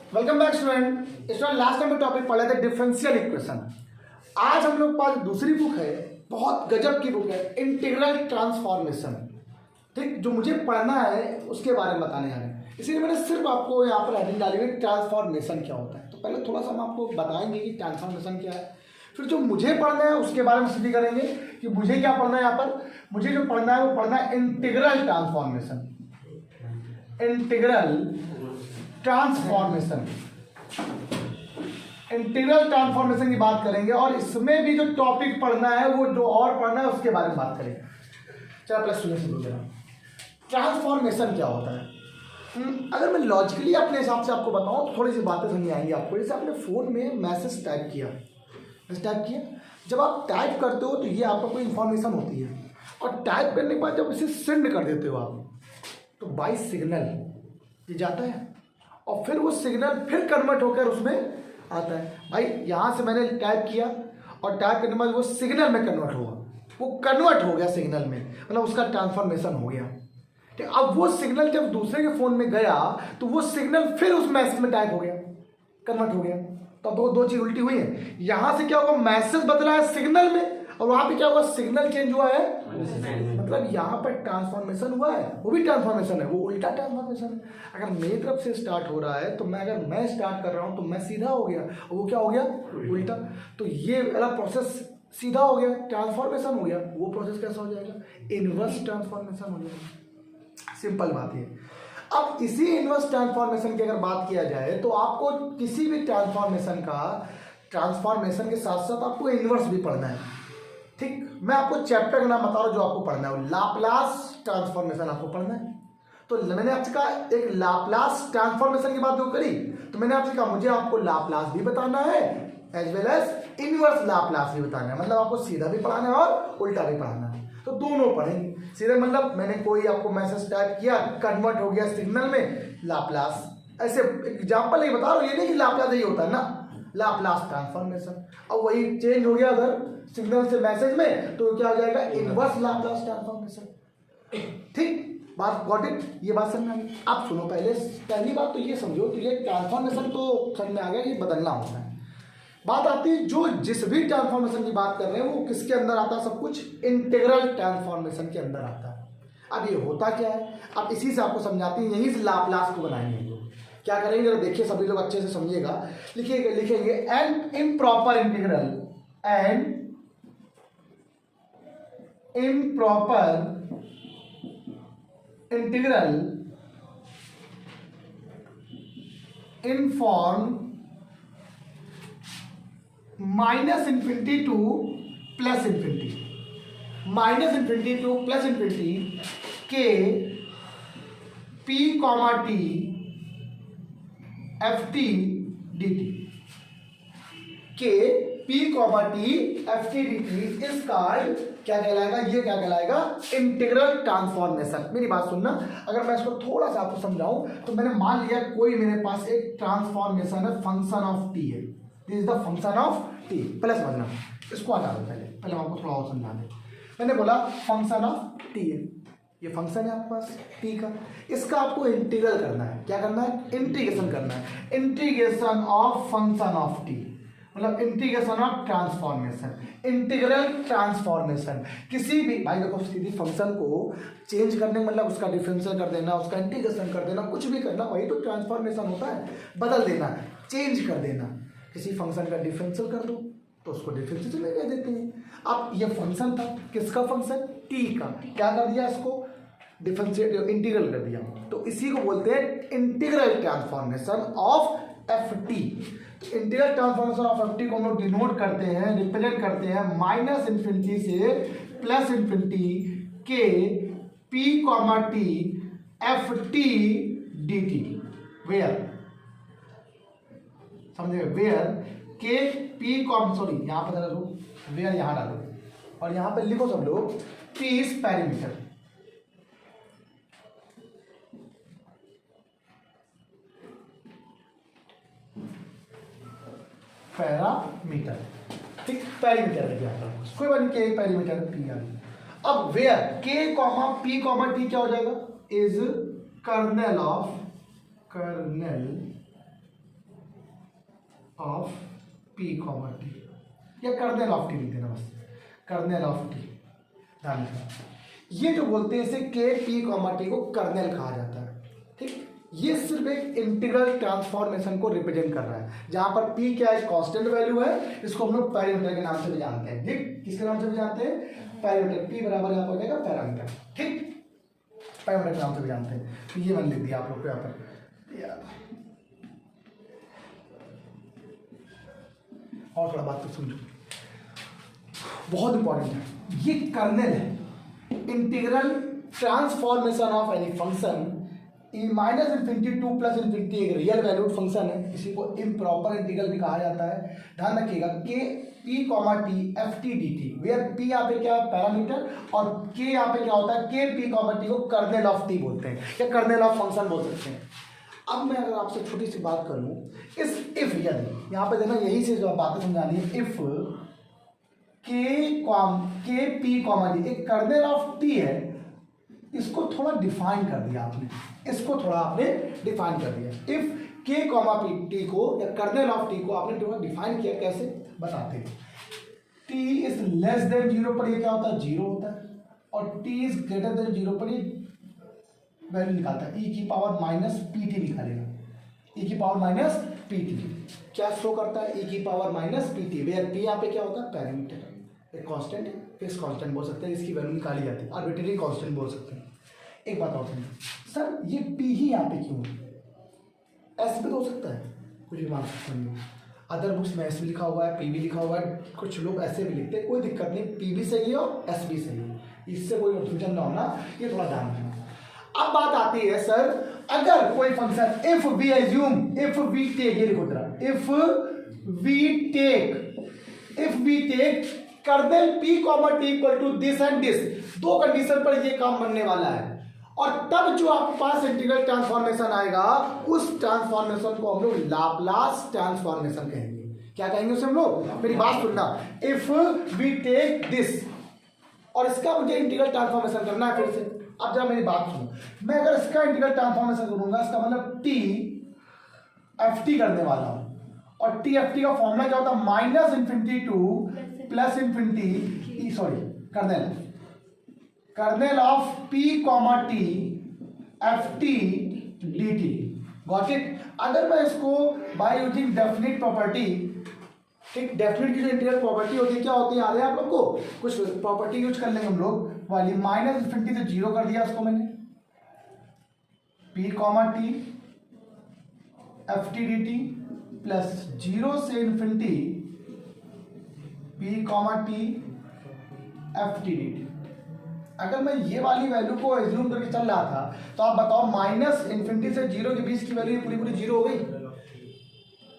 Welcome back student. Last time topic पढ़ा था differential equation. आज हम लोग पास दूसरी बुक है, बहुत गजब की बुक है, इंटीग्रल ट्रांसफॉर्मेशन। ठीक, जो मुझे पढ़ना है उसके बारे में बताने आ रहे हैं, इसीलिए मैंने सिर्फ आपको यहाँ पर हेडिंग डाली हुई ट्रांसफॉर्मेशन क्या होता है। तो पहले थोड़ा सा हम आपको बताएंगे कि ट्रांसफॉर्मेशन क्या है, फिर जो मुझे पढ़ना है उसके बारे में स्टडी करेंगे कि मुझे क्या पढ़ना है। यहाँ पर मुझे जो पढ़ना है वो पढ़ना है इंटीग्रल ट्रांसफॉर्मेशन। इंटीग्रल ट्रांसफॉर्मेशन की बात करेंगे, और इसमें भी जो टॉपिक पढ़ना है वो जो और पढ़ना है उसके बारे में बात करेंगे। चलो प्लस ट्रांसफॉर्मेशन क्या होता है। अगर मैं लॉजिकली अपने हिसाब से आपको बताऊं तो थोड़ी सी बातें समझ आएंगी आपको। जैसे आपने फोन में मैसेज टाइप किया, जब आप टाइप करते हो तो ये आपका कोई इंफॉर्मेशन होती है, और टाइप करने के बाद जब इसे सेंड कर देते हो आप, तो बाय सिग्नल ये जाता है, और फिर वो सिग्नल फिर कन्वर्ट होकर उसमें आता है। भाई यहाँ से मैंने टाइप किया और टाइप करने के बाद वो सिग्नल में कन्वर्ट हुआ, वो कन्वर्ट हो गया सिग्नल में, मतलब उसका ट्रांसफॉर्मेशन हो गया। ठीक, अब वो सिग्नल जब दूसरे के फोन में गया तो वो सिग्नल फिर उस मैसेज में टाइप हो गया, कन्वर्ट हो गया। तो दो चीज उल्टी हुई है। यहाँ से क्या होगा, मैसेज बदला है सिग्नल में, और वहां पे क्या हुआ, सिग्नल चेंज हुआ है, मतलब यहाँ पर ट्रांसफॉर्मेशन हुआ है, वो भी ट्रांसफॉर्मेशन है, वो उल्टा ट्रांसफॉर्मेशन है। अगर मेरी तरफ से स्टार्ट हो रहा है तो अगर मैं स्टार्ट कर रहा हूँ तो मैं सीधा हो गया, और वो क्या हो गया, उल्टा। तो ये वाला प्रोसेस सीधा हो गया, ट्रांसफॉर्मेशन हो गया। वो प्रोसेस कैसा हो जाएगा, इनवर्स ट्रांसफॉर्मेशन हो जाएगा। सिंपल बात है। अब इसी इनवर्स ट्रांसफॉर्मेशन की अगर बात किया जाए तो आपको किसी भी ट्रांसफॉर्मेशन के साथ साथ आपको इनवर्स भी पढ़ना है। ठीक, मैं आपको चैप्टर का नाम बता रहा हूं जो आपको पढ़ना है, लाप्लास ट्रांसफॉर्मेशन आपको पढ़ना है। तो मैंने आपसे कहा एक लाप्लास ट्रांसफॉर्मेशन की बात जो करी, तो मैंने आपसे कहा मुझे आपको लाप्लास भी बताना है as well as inverse Laplace भी बताना है, मतलब आपको सीधा भी पढ़ाना है और उल्टा भी पढ़ाना है। तो दोनों पढ़ेंगे। सीधे मतलब मैंने कोई आपको मैसेज टाइप किया, कन्वर्ट हो गया सिग्नल में, लाप्लास। ऐसे एग्जाम्पल नहीं बता रहा हूं, ये नहीं कि लाप्लास यही होता है ना, लाप्लास ट्रांसफॉर्मेशन। अब वही चेंज हो गया अगर सिग्नल से मैसेज में, तो क्या हो जाएगा, इनवर्स लाप्लास ट्रांसफॉर्मेशन। ठीक, बात गॉट इट, ये बात समझ में आ गई। आप सुनो, पहली बात तो ये समझो कि ये ट्रांसफॉर्मेशन तो समझ में आ गया कि बदलना होता है। बात आती है जो जिस भी ट्रांसफॉर्मेशन की बात कर रहे हैं वो किसके अंदर आता है, सब कुछ इंटीग्रल ट्रांसफॉर्मेशन के अंदर आता है। अब ये होता क्या है, अब इसी से आपको समझाते हैं, यहीं से लाप्लास को बनाएंगे। क्या करेंगे जरा देखिए, सभी लोग अच्छे से समझिएगा। लिखेंगे an improper integral, and improper integral in form minus infinity to plus infinity, minus infinity to plus infinity के P comma T F T D t, के P comma T F T D t, इसका क्या कहलाएगा, ये क्या कहलाएगा, integral transformation. मेरी बात सुनना, अगर मैं इसको थोड़ा सा आपको समझाऊं तो मैंने मान लिया कोई मेरे पास एक ट्रांसफॉर्मेशन है, फंक्शन ऑफ टी है, this is the function of T, plus बदलना, इसको हटा दो पहले हम आपको थोड़ा और समझा दें। मैंने बोला फंक्शन ऑफ टी है, ये फंक्शन है आपके पास टी का, इसका आपको इंटीग्रल करना है। क्या करना है, इंटीग्रेशन करना है, integration of function of t, मतलब integration of transformation, integral transformation. किसी भी भाई देखो, सीधी फंक्शन को चेंज करने मतलब उसका डिफरेंशियल कर देना, उसका इंटीग्रेशन कर देना, कुछ भी करना, वही तो ट्रांसफॉर्मेशन होता है। बदल देना, चेंज कर देना। किसी फंक्शन का डिफरेंशियल कर दो तो उसको डिफरेंशियल में कह देते हैं। अब ये फंक्शन था, किसका फंक्शन, टी का, क्या कर दिया, इसको डिफरेंशिएट इंटीग्रल कर दिया, तो इसी को बोलते हैं integral transformation of F T. Integral transformation of F T को हम लोग डिनोट करते हैं, रिप्रेजेंट करते हैं माइनस इंफिनिटी से प्लस इंफिनिटी के P comma T F T D T, where, समझे, where K P comma, sorry यहाँ पर डालो, वेयर यहाँ डालो, और यहाँ पर लिखो सब लोग पी इज पैरामीटर। पैरामीटर, ठीक, पैरामीटर है यहाँ पर, कोई बात नहीं, के पैरामीटर पी आ गया। अब वेयर के कॉमा पी कॉमा टी क्या हो जाएगा, is kernel of P comma T, या कर्नेल ऑफ टी लिख देना बस, कर्नेल ऑफ टी। ध्यान रखना ये जो बोलते हैं इसे के पी कॉमा टी को कर्नेल कहा जाता है। ठीक, ये सिर्फ एक इंटीग्रल ट्रांसफॉर्मेशन को रिप्रेजेंट कर रहा है, जहां पर पी क्या है, कांस्टेंट वैल्यू है, इसको हम लोग पैरामीटर के नाम से भी जानते हैं। ठीक, किसके नाम से भी जानते हैं, पैरामीटर। पी बराबर यहाँ पर हो जाएगा पैरामीटर। ठीक, पैरामीटर के नाम से भी जानते हैं। तो ये मैंने लिख दिया आप लोग को यहाँ पर यार। और थोड़ा बात तो समझो, बहुत इंपॉर्टेंट है। ये कर्नेल है, integral transformation of any function minus infinity two plus infinity एक रियल वैल्यूड फंक्शन है, इसी को इम्प्रॉपर इंटीग्रल भी कहा जाता है। ध्यान रखिएगा K P comma T F T D T, where P यहाँ पे क्या है, पैरामीटर, और के यहाँ पे क्या होता है, के पी कॉमा टी को कर्नेल ऑफ टी बोलते हैं या कर्नेल ऑफ फंक्शन बोल सकते हैं। अब मैं अगर आपसे छोटी सी बात कर लूँ, इस इफ, यदि यहाँ पे देना, यही से जो बातें समझानी है, इफ के पी कॉमा टी एक कर्नेल ऑफ टी है, इसको थोड़ा डिफाइन कर दिया आपने, इसको थोड़ा आपने डिफाइन कर दिया। इफ के कॉमा पी टी को या कर्नेल ऑफ टी को आपने थोड़ा डिफाइन किया, कैसे बताते हैं। T is less than zero पर ये क्या होता है, जीरो होता है, और T is greater than zero पर ये वैल्यू निकालता है, ई की पावर माइनस पी टी निकालेगा, ई की पावर माइनस पी टी क्या शो करता है, ई की power minus p t, where P यहाँ पे क्या होता है, पैरामीटर, एक कांस्टेंट है, फिक्स कांस्टेंट बोल सकते हैं, इसकी वैल्यू निकाली जाती है, आर्बिट्रेरी कांस्टेंट बोल सकते हैं। एक बात और समझो सर, ये पी ही यहाँ पे क्यों है, एस भी तो हो सकता है, कुछ भी मान सकते हैं। अदर बुक्स में एस भी लिखा हुआ है, पी भी लिखा हुआ है, कुछ लोग ऐसे भी लिखते हैं, कोई दिक्कत नहीं, पी भी सही है और एस भी सही है, इससे कोई कंफ्यूजन ना होना, ये थोड़ा ध्यान रखना। अब बात आती है सर, अगर कोई function if we assume, if we take, ये लिखो जरा, if we take kernel p comma t equal to this and this, दो कंडीशन पर ये काम बनने वाला है, और तब जो आपके पास इंटीग्रल ट्रांसफॉर्मेशन आएगा, उस ट्रांसफॉर्मेशन को हम लोग लाप्लास ट्रांसफॉर्मेशन कहेंगे। क्या कहेंगे उसे हम लोग, मेरी बात सुनना, इफ वी टेक दिस, और इसका मुझे इंटीग्रल ट्रांसफॉर्मेशन करना है फिर से। अब जरा मेरी बात सुनो, मैं अगर इसका इंटीग्रल ट्रांसफॉर्मेशन करूंगा, इसका मतलब टी एफ टी करने वाला हूं, और टी एफ टी का फॉर्मूला क्या होता है, minus infinity two plus infinity, sorry, kernel of P comma T F T D T. Got it. अगर मैं इसको बाय यूजिंग डेफिनिट प्रॉपर्टी, ठीक, डेफिनिट की जो इंटीग्रल प्रॉपर्टी होती है, क्या होती है, याद है आप लोग को, कुछ प्रॉपर्टी यूज कर लेंगे हम लोग वाली, माइनस इन्फिनिटी से जीरो कर दिया उसको मैंने, p comma T F T D t, plus zero से infinity p comma T F T D t. अगर मैं ये वाली वैल्यू को एज्यूम करके चल रहा था, तो आप बताओ माइनस इन्फिनिटी से जीरो के बीच की वैल्यू पूरी पूरी जीरो हो गई,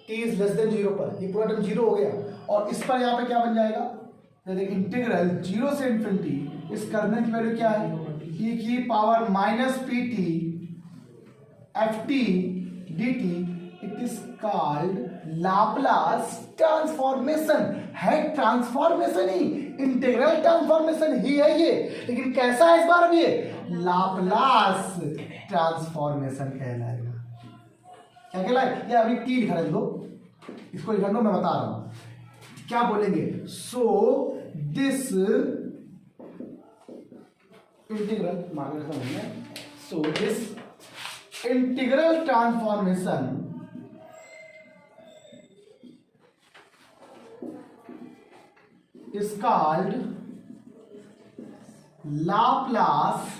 T is less than zero पर ये पूरा टर्म जीरो हो गया, और इस पर यहाँ पे क्या बन जाएगा, इंटीग्रल जीरो से इन्फिनिटी, इस कर्नेल की वैल्यू क्या है, ई की power minus p T F T D T, it is called Laplace transformation. है ट्रांसफॉर्मेशन ही, इंटीग्रल ट्रांसफॉर्मेशन ही है ये, लेकिन कैसा है इस बार भी, लाप्लास ट्रांसफॉर्मेशन कहलाएगा। क्या कहलाएगा, ये अभी टी लिखा दो, इसको लिखा दो, मैं बता रहा हूं क्या बोलेंगे। So this integral, so this integral transformation is called Laplace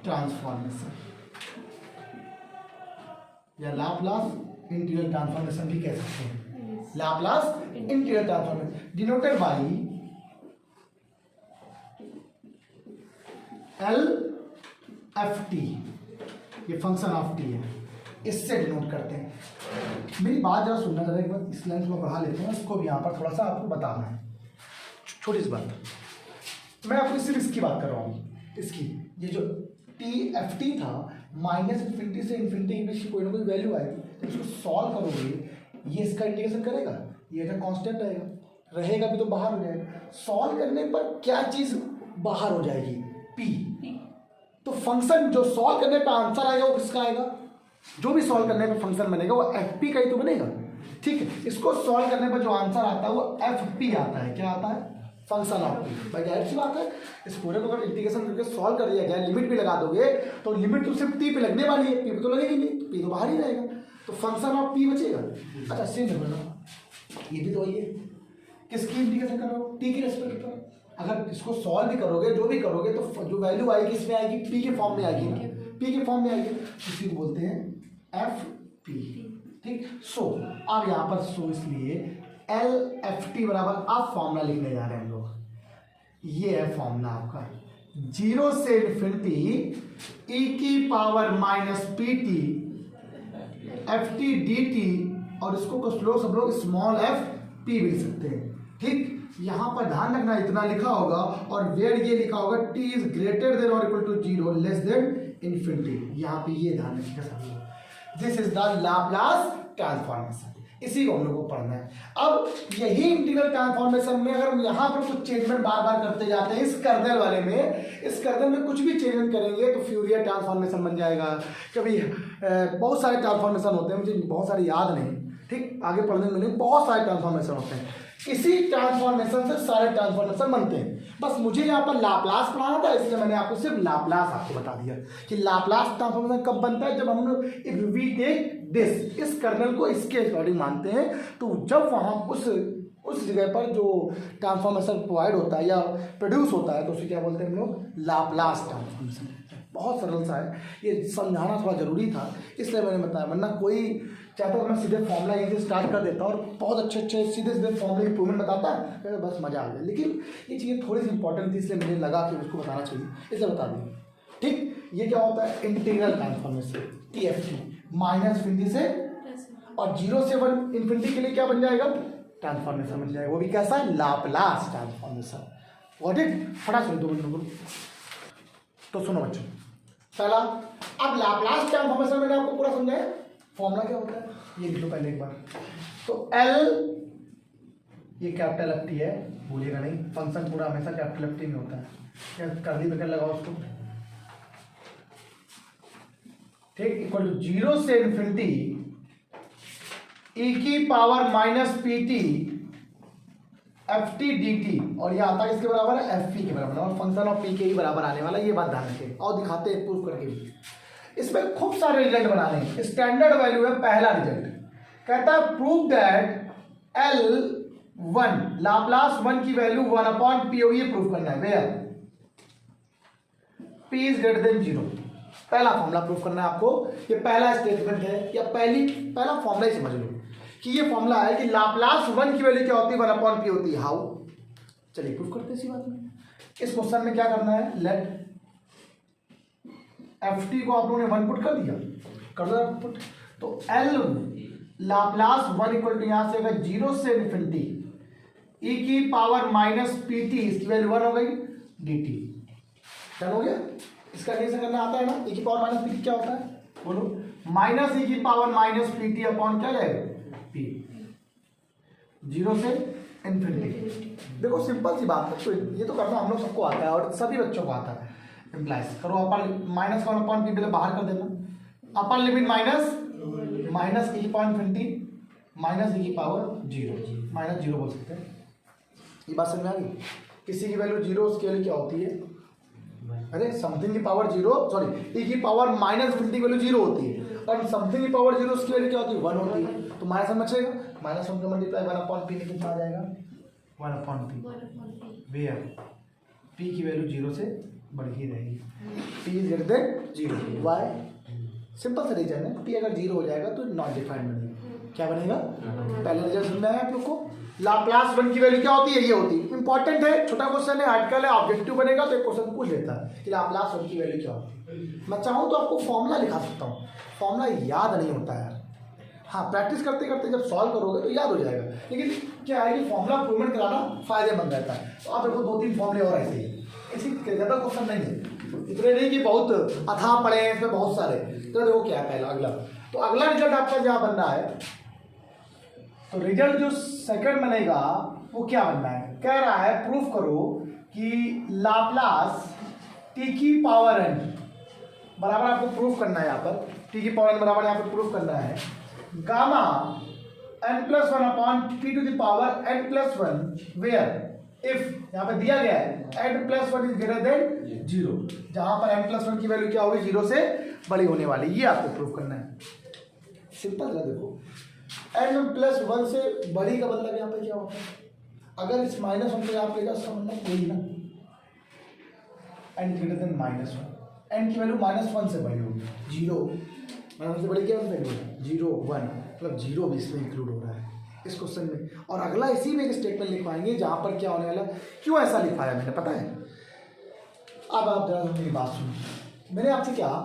transformation, या लाप्लास इंटीग्रल ट्रांसफॉर्मेशन भी कह सकते हैं। Laplace integral transformation denoted by L F T, ये फंक्शन ऑफ टी है, इससे डिनोट करते हैं। मेरी बात जरा सुनना जरा, एक बार इस लाइन को बढ़ा लेते हैं, उसको भी यहाँ पर थोड़ा सा आपको बताना है, छोटी सी बात। मैं आपको सिर्फ इसकी बात कर रहा हूँ, इसकी, ये जो टी एफ टी था, माइनस इन्फिनिटी से इन्फिनिटी के बीच की कोई ना कोई वैल्यू आएगी, तो इसको सॉल्व करोगे, ये इसका इंटीग्रेशन करेगा, ये जो कांस्टेंट रहेगा भी तो बाहर हो जाएगा। सॉल्व करने पर क्या चीज़ बाहर हो जाएगी, पी। तो फंक्शन जो सॉल्व करने पर आंसर आएगा वो किसका आएगा, जो भी सॉल्व करने पर फंक्शन बनेगा वो एफ पी का ही तो बनेगा। ठीक है, इसको सॉल्व करने पर जो आंसर आता है वो FP आता है। क्या आता है? Function of P. भाई जाहिर सी बात है, इस पूरे को अगर इंटीग्रेशन करके सॉल्व कर दिया गया, लिमिट भी लगा दोगे तो लिमिट तो सिर्फ टी पे लगने वाली है, पी पे तो लगेगी नहीं, तो पी तो बाहर ही रहेगा, तो फंक्शन ऑफ पी बचेगा। अच्छा सेम है ना, ये भी तो वही है, किसकी इंटीग्रेशन कर रहे हो? टी की रेस्पेक्ट पर। अगर इसको सॉल्व भी करोगे, जो भी करोगे, तो जो वैल्यू आएगी इसमें आएगी, पी के फॉर्म में आएगी ना, पी के फॉर्म में आएगी, इसी को बोलते हैं एफ पी। ठीक, सो अब यहाँ पर सो इसलिए LFT बराबर अब फॉर्मूला लिखने जा रहे हैं हम लोग। ये है फॉर्मूला आपका, 0 से इन्फिनिटी e⁻ pt FT dt, और इसको कुछ लोग सब लोग स्मॉल f p भी लिख सकते हैं। ठीक, यहां पर ध्यान रखना इतना लिखा होगा, और वेयर ये लिखा होगा t इज ग्रेटर देन और equal to 0 less than infinity. यहाँ पे ये ध्यान रखिएगा सब लोग, this is the Laplace transformation, इसी को हम लोग को पढ़ना है। अब यही इंटीग्रल ट्रांसफॉर्मेशन में अगर हम यहाँ पर कुछ चेंजमेंट बार बार करते जाते हैं, इस कर्नल वाले में, इस कर्नल में कुछ भी चेंजमेंट करेंगे तो फ्यूरियर ट्रांसफॉर्मेशन बन जाएगा। कभी बहुत सारे ट्रांसफॉर्मेशन होते हैं, मुझे बहुत सारे याद नहीं, ठीक, आगे पढ़ने में मिलेंगे, बहुत सारे ट्रांसफॉर्मेशन होते हैं, इसी ट्रांसफॉर्मेशन से सारे ट्रांसफॉर्मेशन बनते हैं। बस मुझे यहाँ पर लाप्लास पढ़ाना था, इसलिए मैंने आपको सिर्फ लाप्लास आपको बता दिया कि लाप्लास ट्रांसफॉर्मेशन कब बनता है, जब हम लोग इफ वी टेक दिस, इस कर्नल को इसके अकॉर्डिंग मानते हैं, तो जब वहाँ उस जगह पर जो ट्रांसफॉर्मेशन प्रोवाइड होता है या प्रोड्यूस होता है, तो उसे क्या बोलते हैं हम लोग? Laplace transformation. बहुत सरल सा है, ये समझाना थोड़ा जरूरी था इसलिए मैंने बताया, वरना कोई चाहता तो मैं सीधे फॉर्मूला यहीं से स्टार्ट कर देता और बहुत अच्छे अच्छे सीधे सीधे फॉर्मूला इंप्रूवमेंट बताता है, बस मजा आ गया। लेकिन ये चीज़ें थोड़ी सी इंपॉर्टेंट थी, इसलिए मुझे लगा कि उसको बताना चाहिए, इसलिए बता दें। ठीक, ये क्या होता है? Integral transformation TFT, minus infinity से और 0 से 1 इन्फिनिटी के लिए क्या बन जाएगा? ट्रांसफॉर्मेशन बन जाएगा, वो भी कैसा है? Laplace transformation. What it? फटाक से 2 मिनट तो सुनो बच्चों, पहला, अब लाप्लास ट्रांसफॉर्मेशन मैंने आपको पूरा समझाया, फॉर्मूला क्या होता है ये लिख लो पहले एक बार। तो L ये कैपिटल FT है, भूलिएगा नहीं, फंक्शन पूरा हमेशा कैपिटल FT में होता है, क्या कर्ली ब्रैकेट लगाओ उसको, ठीक, इक्वल टू 0 से इन्फिनिटी e⁻ pt FT dt, और ये आता है इसके बराबर है FP के बराबर, और फंक्शन ऑफ p के ही बराबर आने वाला, ये बात ध्यान रखें, और दिखाते हैं प्रूफ करके भी। इसमें खूब सारे रिजल्ट बनाने हैं, स्टैंडर्ड वैल्यू है पहला रिजल्ट, कहता है प्रूव दैट L1 लाप्लास 1 की वैल्यू 1/p हो, ये प्रूफ करना है, where p is greater than 0। पहला फॉर्मूला प्रूफ करना है आपको, ये पहला स्टेटमेंट है, या पहला फॉर्मूला ही समझ लो कि ये फॉर्मूला है कि लाप्लास 1 की वैल्यू क्या होती है? 1/p होती है। हाउ? चलिए प्रूफ करते हैं इसी बात में। इस क्वेश्चन में क्या करना है? लेट FT को आप लोगों ने 1 पुट कर दिया, कर दो पुट, तो L लाप्लास 1 इक्वल टू यहाँ से 0 से इन्फिनिटी e⁻ pt, इसकी वैल्यू 1 हो गई dt। डन हो गया? इसका कैसे करना आता है ना, e⁻ pt क्या होता है बोलो? माइनस e⁻ pt अपॉन क्या रहेगा? p, 0 से इन्फिनिटी। देखो सिंपल सी बात है, तो ये तो करना हम लोग सबको आता है और सभी बच्चों को आता है। इम्प्लाइज करो, अपन माइनस 1 अपॉन p पहले बाहर कर देना, अपन limit minus e⁻ minus e⁻0 minus 0 बोल सकते हैं। ये बात समझ आ गई? किसी की वैल्यू 0 उसके लिए क्या होती है? अरे समथिंग की पावर 0, सॉरी e⁻ की वैल्यू 0 होती है, और समथिंग की पावर 0 उसकी वैल्यू क्या होती है? 1 होती है। तो माइनस में बचेगा, माइनस 1 का मल्टीप्लाई 1/p कितना आ जाएगा? 1/p, वेयर p की वैल्यू 0 से बढ़ ही रहेगी, p is greater than 0। Why? Simple सा रीजन है, p अगर 0 हो जाएगा तो नॉट डिफाइंड बनेगा। क्या बनेगा? पहले रिजल्ट समझ में आया आप लोग को? लाप्लास 1 की वैल्यू क्या होती है? ये होती है। इंपॉर्टेंट है, छोटा क्वेश्चन है, आर्टिकल है, ऑब्जेक्टिव बनेगा तो एक क्वेश्चन पूछ लेता है कि लाप्लास 1 की वैल्यू क्या होती है। मैं चाहूँ तो आपको फॉर्मूला लिखा सकता हूँ, फॉर्मूला याद नहीं होता यार, हाँ प्रैक्टिस करते करते जब सॉल्व करोगे तो याद हो जाएगा। लेकिन क्या है कि फॉर्मूला प्रूवमेंट कराना फायदेमंद रहता है। तो आप देखो 2-3 फॉर्मूले और ऐसे ही, इसी ज़्यादा क्वेश्चन नहीं है, इतने नहीं कि बहुत अथाह पड़े हैं इसमें बहुत सारे। तो देखो क्या है पहला, अगला, तो अगला रिजल्ट आपका जहाँ बनना है, तो रिजल्ट जो सेकंड बनेगा वो क्या बनना है? कह रहा है प्रूफ करो कि लाप्लास t की पावर n बराबर, आपको प्रूफ करना है यहाँ पर t की पावर n बराबर यहाँ पर प्रूफ करना है gamma n+1 upon p to the power n+1 where if यहाँ पे दिया गया है n+1 इज ग्रेटर देन 0, जहां पर n+1 की वैल्यू क्या होगी 0 से बड़ी होने वाली, ये आपको प्रूव करना है। सिंपल है, देखो n+1 से बड़ी का मतलब यहाँ पे क्या होता है, अगर इस -1 को आप लेगा उसका मतलब वही ना n ग्रेटर देन -1, n की वैल्यू -1 से बड़ी होगी, 0 -1 से बड़ी क्या वैल्यू है 0 1, मतलब 0 भी इसमें इंक्लूड हो रहा है इस क्वेश्चन में। और अगला इसी में एक स्टेटमेंट लिखवाएंगे जहां पर क्या होने वाला, क्यों ऐसा लिखवाया मैंने पता है। अब आप जरा मेरी बात सुनिए, मैंने आपसे कहा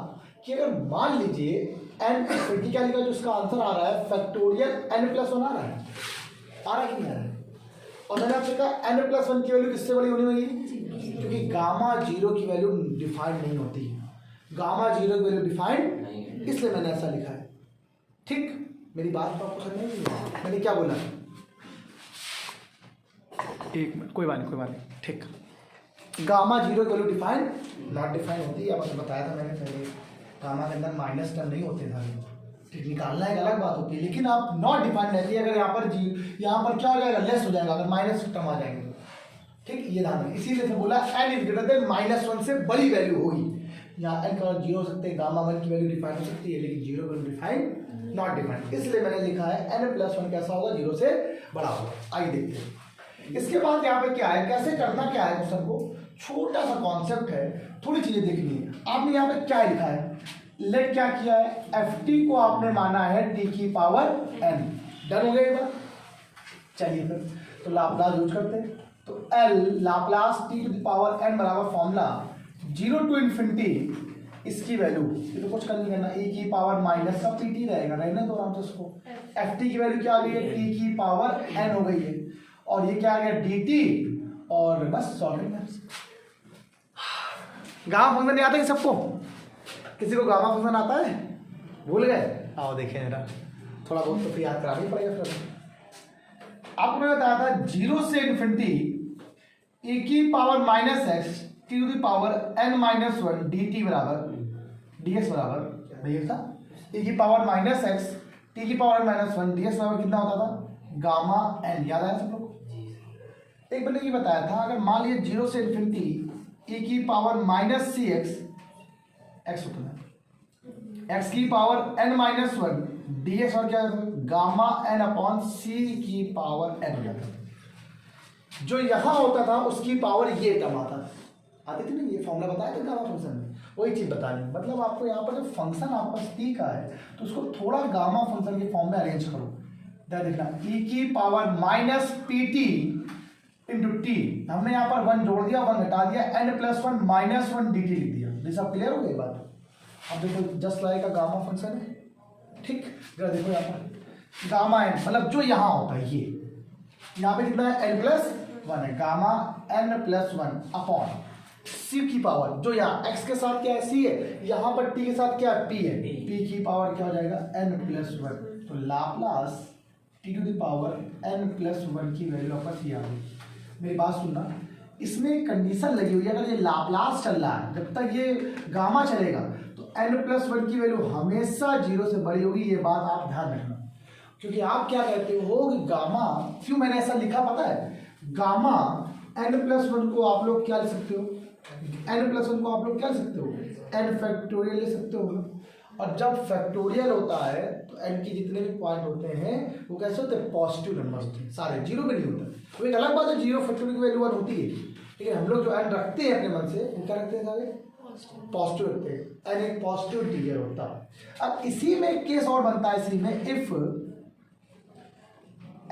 कि अगर मान लीजिए n क्या लिखा, जो इसका आंसर आ रहा है फैक्टोरियल n+1 आ रहा है कि नहीं आ रहा है, और मैंने आपसे कहा n+1 की वैल्यू किससे बड़ी होनी होगी, क्योंकि गामा 0 की वैल्यू डिफाइंड नहीं होती, गामा 0 की वैल्यू डिफाइंड, इसलिए मैंने ऐसा लिखा है। ठीक, मेरी बात तो आपको समझ नहीं आई, मैंने क्या बोला, एक मिनट, कोई बात नहीं, ठीक, गामा 0 की वैल्यू डिफाइंड नॉट डिफाइंड होती है, आपको बताया था मैंने पहले, गामा के अंदर माइनस टर्म नहीं होते सारे, ठीक, निकालना एक अलग बात होती है, लेकिन आप नॉट डिफाइंड रहती है, अगर यहाँ पर क्या हो जाएगा, लेस हो जाएगा, अगर माइनस टर्म आ जाएंगे, ठीक, ये ध्यान रखिए, इसीलिए से बोला n इज ग्रेटर देन -1 से बड़ी वैल्यू होगी, यहाँ n का 0 हो सकते हैं, गामा 1 की वैल्यू डिफाइंड हो सकती है, लेकिन 0 की वैल्यू डिफाइंड नॉट डिफाइंड, इसलिए मैंने लिखा है n+1 कैसा होगा, 0 से बड़ा होगा। आइए देखते हैं इसके बाद यहाँ पे क्या है, कैसे करना क्या है क्वेश्चन को, छोटा सा कॉन्सेप्ट है, थोड़ी चीजें देखनी है। आपने यहाँ पे क्या लिखा है, लेट क्या किया है, ft को आपने माना है t की पावर n, डन हो गया ये बात। चलिए फिर तो लाप्लास यूज करते हैं, तो L Laplace t to the power n बराबर फॉर्मूला 0 टू इन्फिनिटी इसकी वैल्यू, ये तो कुछ नहीं करना, e की पावर माइनस का pt रहेगा, रहने तो आराम से उसको, ft की वैल्यू क्या आ गई है, t की पावर n हो गई है, और ये क्या आ गया dt, और बस सॉल्विंग है। गामा फंक्शन नहीं आता है सबको, किसी को गामा फंक्शन आता है, भूल गए, आओ देखें जरा, थोड़ा बहुत तो फिर याद कराना ही पड़ेगा। फिर आपको मैं बताया था 0 से इन्फिनिटी e की पावर -x t to the power n-1 dt बराबर dx बराबर भैया था, e की पावर -x t की पावर n-1 dx बराबर कितना होता था, गामा n, याद आया सब लोग। एक मैंने ये बताया था, अगर मान लीजिए 0 से इन्फिनिटी e की पावर -cx x होता है, x की पावर n-1 dx और क्या गामा n अपॉन c की पावर n हो जाता है, जो यहां होता था उसकी पावर ये टर्म आती थी ना, ये फॉर्मूला बताया था गामा फंक्शन में, वही चीज बतानी, मतलब आपको यहाँ पर जो फंक्शन आपका t का है तो उसको थोड़ा गामा फंक्शन के फॉर्म में अरेंज करो, देखना e की पावर -pt इंटू टी, हमने यहाँ पर 1 जोड़ दिया 1 घटा दिया, n+1 -1 dt लिख दिया, ये सब क्लियर हो गई बात। अब देखो जस्ट लाइक का गामा फंक्शन है, ठीक, देखो यहाँ पर गामा n मतलब जो यहाँ होता है, ये यहाँ पे कितना है n+1 है, गामा n+1 अपॉन c की पावर, जो यहाँ x के साथ क्या है c है, यहाँ पर t के साथ क्या है p है, p की पावर क्या हो जाएगा n+1, तो Laplace t to the power n+1 की वैल्यू आपस ये आ गई। मेरी बात सुनना, इसमें एक कंडीशन लगी हुई है, अगर ये लाप्लास चल रहा है, जब तक ये गामा चलेगा तो n+1 की वैल्यू हमेशा 0 से बड़ी होगी, ये बात आप ध्यान रखना, क्योंकि आप क्या कहते हो कि गामा, क्यों मैंने ऐसा लिखा पता है, गामा n+1 को आप लोग क्या लिख सकते हो, n+1 को आप लोग क्या लिख सकते हो, n फैक्टोरियल ले सकते हो, और जब फैक्टोरियल होता है तो n के जितने भी पॉइंट होते हैं वो कैसे होते हैं, पॉजिटिव नंबर होते हैं, सारे 0 पे नहीं होता। तो एक अलग बात है 0 फैक्टोरियल की वैल्यू 1 होती है, ठीक है, हम लोग जो n रखते हैं अपने मन से वो क्या रखते हैं, सारे पॉजिटिव रखते हैं, n एक पॉजिटिव इंटीजर होता है। अब इसी में एक केस और बनता है, इसी में if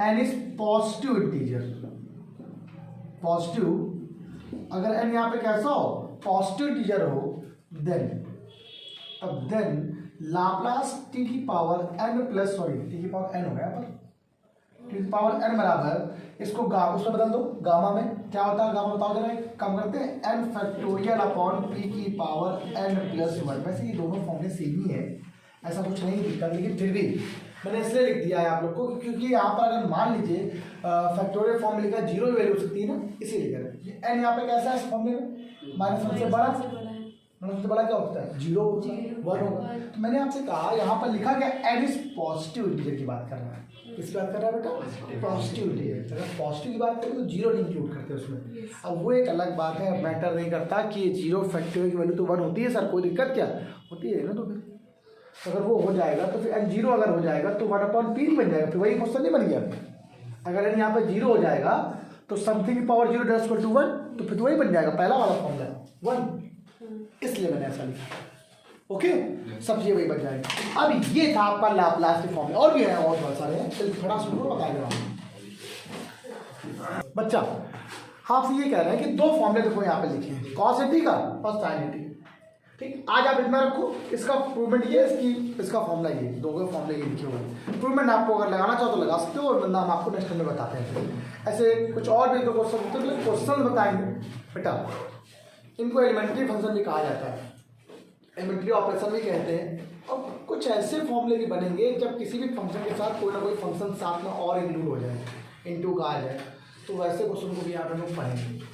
n is positive integer, positive, अगर n यहाँ पे कैसा हो, पॉजिटिव इंटीजर हो, देन लाप्लास t की पावर n प्लस t की पावर n हो गया पर t की पावर n बराबर इसको उसमें बदल दो, गामा में क्या होता है, गामा बताओ जरा, कम करते हैं n फैक्टोरियल अपॉन p की पावर n+1। वैसे ये दोनों फॉर्मूले सेम ही है, ऐसा कुछ नहीं दिक्कत, लेकिन फिर भी मैंने इसलिए लिख दिया है आप लोग को, क्योंकि यहाँ पर अगर मान लीजिए फैक्टोरियल फॉर्म लिखा 0 वैल्यू हो सकती है ना, इसीलिए n यहाँ पे कैसा है इस फॉर्मूले में, -1 से बड़ा, सबसे बड़ा क्या होता है? जीरो होता है, वन होगा। तो मैंने आपसे कहा यहाँ पर लिखा गया एन इज पॉजिटिव इंटीजर की बात कर रहा है। किसकी बात कर रहा है बेटा? Positive integer. अगर पॉजिटिव की बात करें तो जीरो नहीं इंक्लूड करते उसमें। अब वो एक अलग बात है, मैटर नहीं करता कि जीरो फैक्टोरियल की वैल्यू तो वन होती है सर, कोई दिक्कत क्या होती है ना। तो फिर अगर वो हो जाएगा तो फिर एन जीरो अगर हो जाएगा तो 1/p नहीं बन जाएगा, फिर वही क्वेश्चन नहीं बन गया। अगर एन यहाँ पर जीरो हो जाएगा तो समथिंग की power zero dash equal to 1, तो फिर तो वही बन जाएगा पहला वाला फॉर्मूला 1, इसलिए मैंने ऐसा लिखा। ओके, सब ये वही बन जाएगा। अब ये था आपका लाप्लास के फॉर्मूले, और भी है और बहुत सारे हैं, चलिए थोड़ा सुनो बताएगा बच्चा। आपसे ये कह रहे हैं कि दो फॉर्मूले देखो यहाँ पे लिखे हैं, कॉस एटी का और साइन एटी। ठीक, आज आप इतना रखो, इसका प्रूवमेंट ये, इसका फॉर्मूला ये, दो के फॉर्मूले ये लिखे हुए हैं। प्रूवमेंट आपको अगर लगाना चाहो तो लगा सकते हो, और वरना हम आपको नेक्स्ट में बताते हैं। ऐसे कुछ और भी दो क्वेश्चन होते हैं, क्वेश्चन बताएंगे बेटा। इनको एलिमेंट्री फंक्शन भी कहा जाता है, एलिमेंट्री ऑपरेशन भी कहते हैं। और कुछ ऐसे फॉर्मूले भी बनेंगे जब किसी भी फंक्शन के साथ कोई ना कोई फंक्शन साथ में और इंक्लूड हो जाए, इनटू का आ जाए, तो वैसे क्वेश्चन को भी यहाँ पर हम लोग पढ़ेंगे।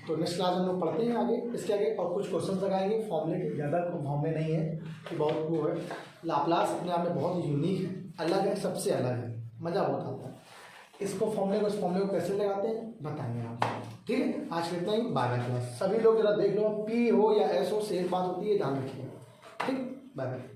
तो नेक्स्ट क्लास हम लोग पढ़ते हैं आगे, इसके आगे और कुछ क्वेश्चन लगाएंगे फॉर्मूले के। ज़्यादा फॉर्मूले नहीं है कि बहुत वो है। लाप्लास अपने आप में बहुत यूनिक है, अलग है, सबसे अलग है, मज़ा बहुत आता है। इसको फॉर्मूले को, इस फॉर्मूले को कैसे लगाते हैं बताएंगे आप। ठीक है, आज कितना ही 12 क्लास। सभी लोग जरा देख लो, पी हो या एस हो सेम बात होती है, ध्यान रखिए। ठीक, बाय बाय।